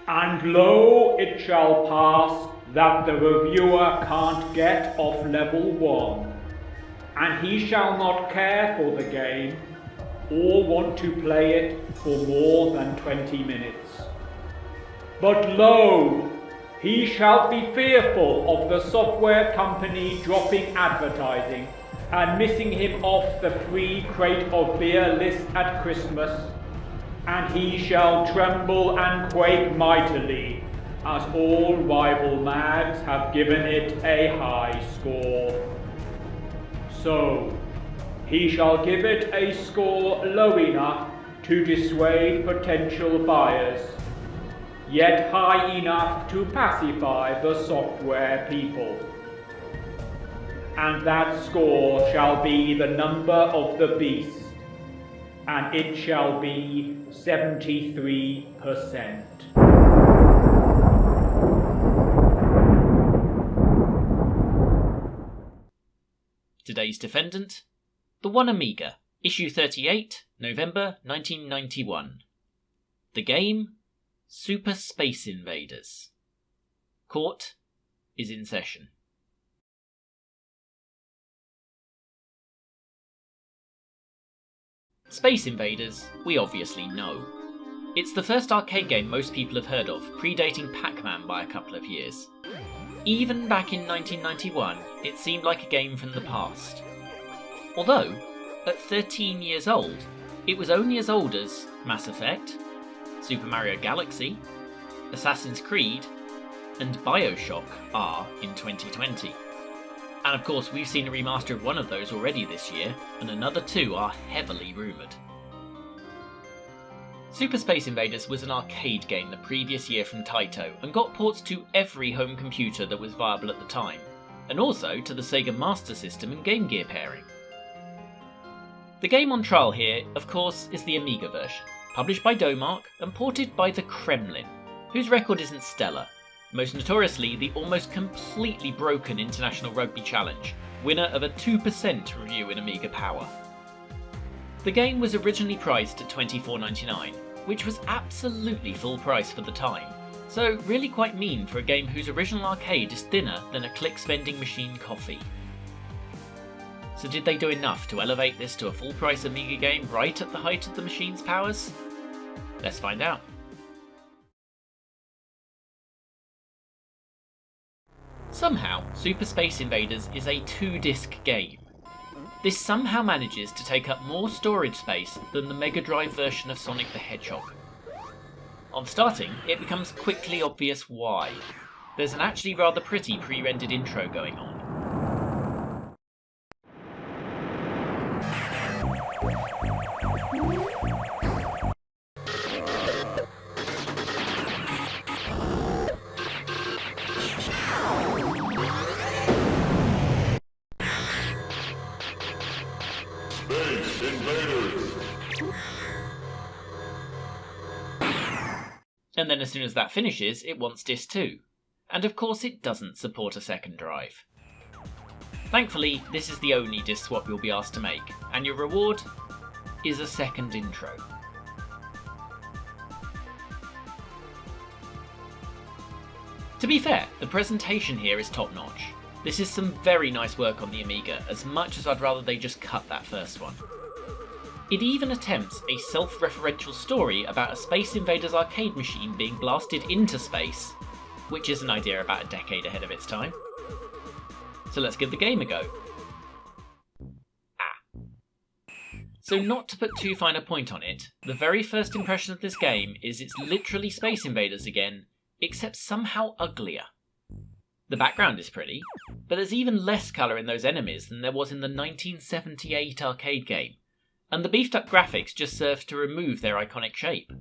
And lo, it shall pass that the reviewer can't get off level 1, and he shall not care for the game, or want to play it for more than 20 minutes. But lo, he shall be fearful of the software company dropping advertising and missing him off the free crate of beer list at Christmas, and he shall tremble and quake mightily, as all rival mags have given it a high score. So, he shall give it a score low enough to dissuade potential buyers, yet high enough to pacify the software people. And that score shall be the number of the beast, and it shall be 73%. Today's defendant, the One Amiga, issue 38, November 1991. The game, Super Space Invaders. Court is in session. Space Invaders, we obviously know. It's the first arcade game most people have heard of, predating Pac-Man by a couple of years. Even back in 1991, it seemed like a game from the past. Although, at 13 years old, it was only as old as Mass Effect, Super Mario Galaxy, Assassin's Creed, and BioShock are in 2020. And of course, we've seen a remaster of one of those already this year, and another two are heavily rumoured. Super Space Invaders was an arcade game the previous year from Taito, and got ports to every home computer that was viable at the time, and also to the Sega Master System and Game Gear pairing. The game on trial here, of course, is the Amiga version, published by Domark and ported by the Kremlin, whose record isn't stellar, most notoriously the almost completely broken International Rugby Challenge, winner of a 2% review in Amiga Power. The game was originally priced at $24.99, which was absolutely full price for the time, so really quite mean for a game whose original arcade is thinner than a Clicks vending machine coffee. So did they do enough to elevate this to a full price Amiga game right at the height of the machine's powers? Let's find out. Somehow, Super Space Invaders is a 2-disc game. This somehow manages to take up more storage space than the Mega Drive version of Sonic the Hedgehog. On starting, it becomes quickly obvious why. There's an actually rather pretty pre-rendered intro going on. Space Invaders! And then as soon as that finishes, it wants Disc 2. And of course it doesn't support a second drive. Thankfully, this is the only disc swap you'll be asked to make, and your reward is a second intro. To be fair, the presentation here is top notch. This is some very nice work on the Amiga, as much as I'd rather they just cut that first one. It even attempts a self-referential story about a Space Invaders arcade machine being blasted into space, which is an idea about a decade ahead of its time. So let's give the game a go. So not to put too fine a point on it, the very first impression of this game is it's literally Space Invaders again, except somehow uglier. The background is pretty, but there's even less colour in those enemies than there was in the 1978 arcade game, and the beefed up graphics just serve to remove their iconic shape.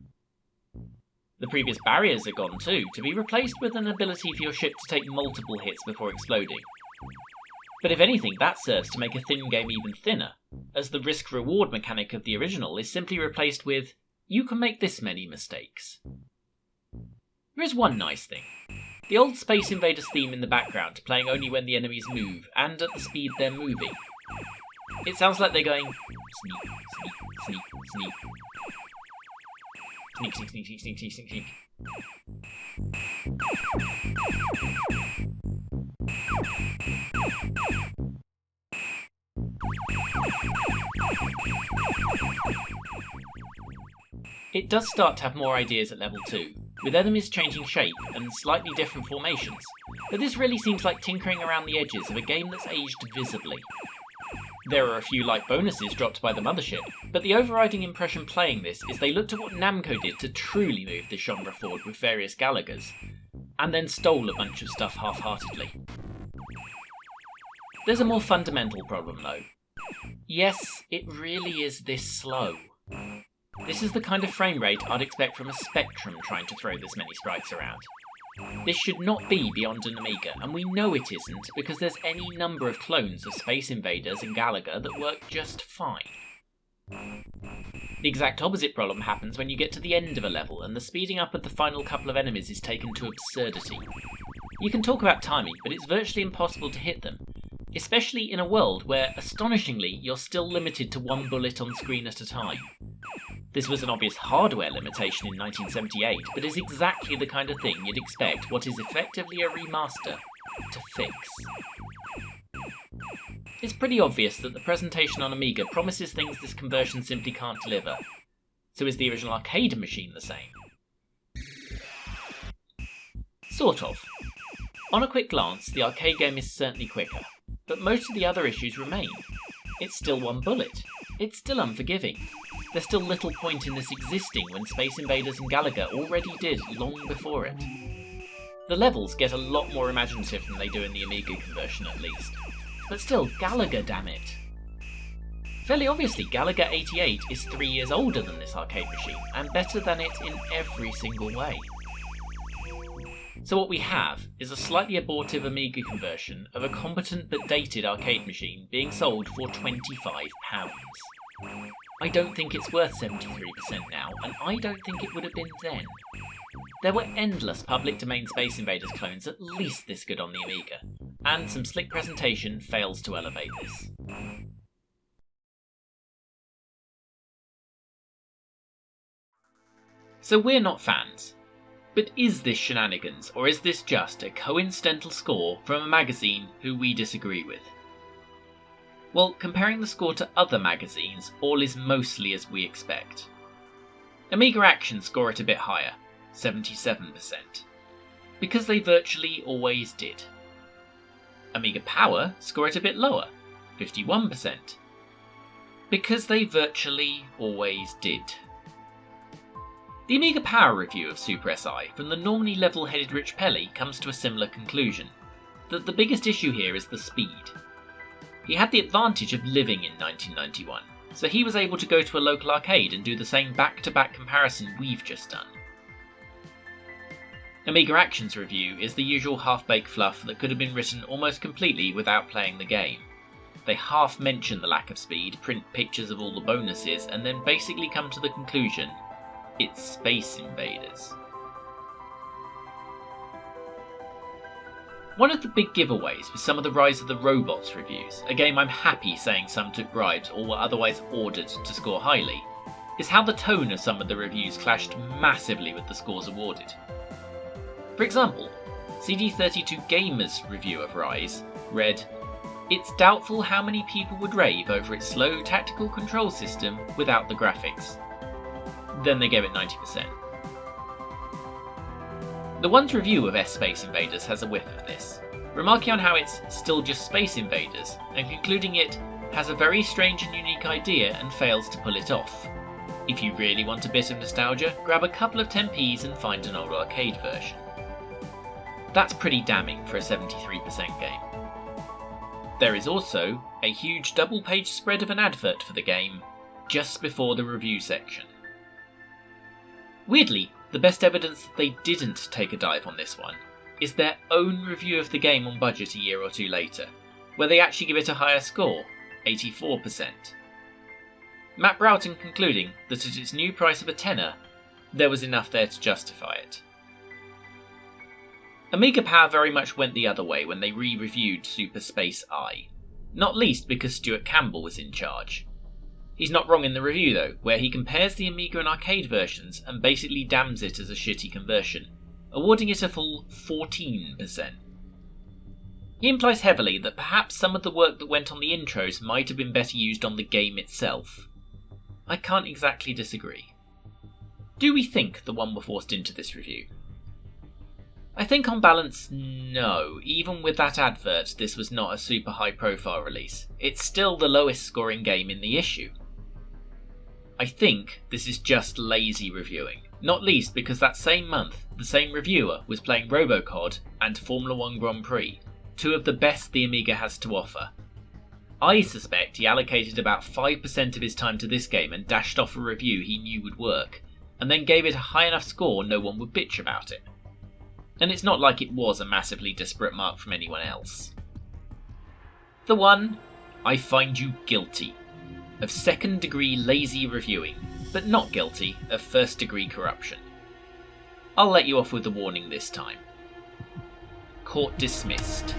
The previous barriers are gone too, to be replaced with an ability for your ship to take multiple hits before exploding. But if anything, that serves to make a thin game even thinner, as the risk-reward mechanic of the original is simply replaced with, you can make this many mistakes. There is one nice thing. The old Space Invaders theme in the background, playing only when the enemies move, and at the speed they're moving. It sounds like they're going, sneak, sneak, sneak, sneak. Sneak, sneak, sneak, sneak, sneak, sneak, sneak, sneak. It does start to have more ideas at level 2, with enemies changing shape and slightly different formations, but this really seems like tinkering around the edges of a game that's aged visibly. There are a few light bonuses dropped by the mothership, but the overriding impression playing this is they looked at what Namco did to truly move this genre forward with various Galagers, and then stole a bunch of stuff half-heartedly. There's a more fundamental problem though. Yes, it really is this slow. This is the kind of frame rate I'd expect from a Spectrum trying to throw this many sprites around. This should not be beyond an Amiga, and we know it isn't because there's any number of clones of Space Invaders and Galaga that work just fine. The exact opposite problem happens when you get to the end of a level and the speeding up of the final couple of enemies is taken to absurdity. You can talk about timing, but it's virtually impossible to hit them, especially in a world where, astonishingly, you're still limited to one bullet on screen at a time. This was an obvious hardware limitation in 1978, but is exactly the kind of thing you'd expect what is effectively a remaster to fix. It's pretty obvious that the presentation on Amiga promises things this conversion simply can't deliver. So is the original arcade machine the same? Sort of. On a quick glance, the arcade game is certainly quicker, but most of the other issues remain. It's still one bullet. It's still unforgiving. There's still little point in this existing when Space Invaders and Galaga already did long before it. The levels get a lot more imaginative than they do in the Amiga conversion at least. But still, Galaga, damn it! Fairly obviously, Galaga 88 is 3 years older than this arcade machine, and better than it in every single way. So what we have is a slightly abortive Amiga conversion of a competent but dated arcade machine being sold for £25. I don't think it's worth 73% now, and I don't think it would have been then. There were endless public domain Space Invaders clones at least this good on the Amiga, and some slick presentation fails to elevate this. So we're not fans. But is this shenanigans, or is this just a coincidental score from a magazine who we disagree with? Well, comparing the score to other magazines, all is mostly as we expect. Amiga Action score it a bit higher, 77%, because they virtually always did. Amiga Power score it a bit lower, 51%, because they virtually always did. The Amiga Power review of Super SI from the normally level-headed Rich Pelly comes to a similar conclusion, that the biggest issue here is the speed. He had the advantage of living in 1991, so he was able to go to a local arcade and do the same back-to-back comparison we've just done. Amiga Action's review is the usual half-baked fluff that could have been written almost completely without playing the game. They half mention the lack of speed, print pictures of all the bonuses, and then basically come to the conclusion it's Space Invaders. One of the big giveaways was some of the Rise of the Robots reviews, a game I'm happy saying some took bribes or were otherwise ordered to score highly, is how the tone of some of the reviews clashed massively with the scores awarded. For example, CD32 Gamer's review of Rise read, "It's doubtful how many people would rave over its slow tactical control system without the graphics." Then they gave it 90%. The One's review of Space Invaders has a whiff of this, remarking on how it's still just Space Invaders, and concluding it has a very strange and unique idea and fails to pull it off. If you really want a bit of nostalgia, grab a couple of 10p's and find an old arcade version. That's pretty damning for a 73% game. There is also a huge double-page spread of an advert for the game just before the review section. Weirdly, the best evidence that they didn't take a dive on this one is their own review of the game on budget a year or two later, where they actually give it a higher score, 84%. Matt Broughton concluding that at its new price of a tenner, there was enough there to justify it. Amiga Power very much went the other way when they re-reviewed Super Space I, not least because Stuart Campbell was in charge. He's not wrong in the review though, where he compares the Amiga and arcade versions and basically damns it as a shitty conversion, awarding it a full 14%. He implies heavily that perhaps some of the work that went on the intros might have been better used on the game itself. I can't exactly disagree. Do we think the one were forced into this review? I think on balance, no. Even with that advert, this was not a super high profile release. It's still the lowest scoring game in the issue. I think this is just lazy reviewing, not least because that same month, the same reviewer was playing Robocod and Formula 1 Grand Prix, two of the best the Amiga has to offer. I suspect he allocated about 5% of his time to this game and dashed off a review he knew would work, and then gave it a high enough score no one would bitch about it. And it's not like it was a massively disparate mark from anyone else. The one, I find you guilty of second-degree lazy reviewing, but not guilty of first-degree corruption. I'll let you off with a warning this time. Court dismissed.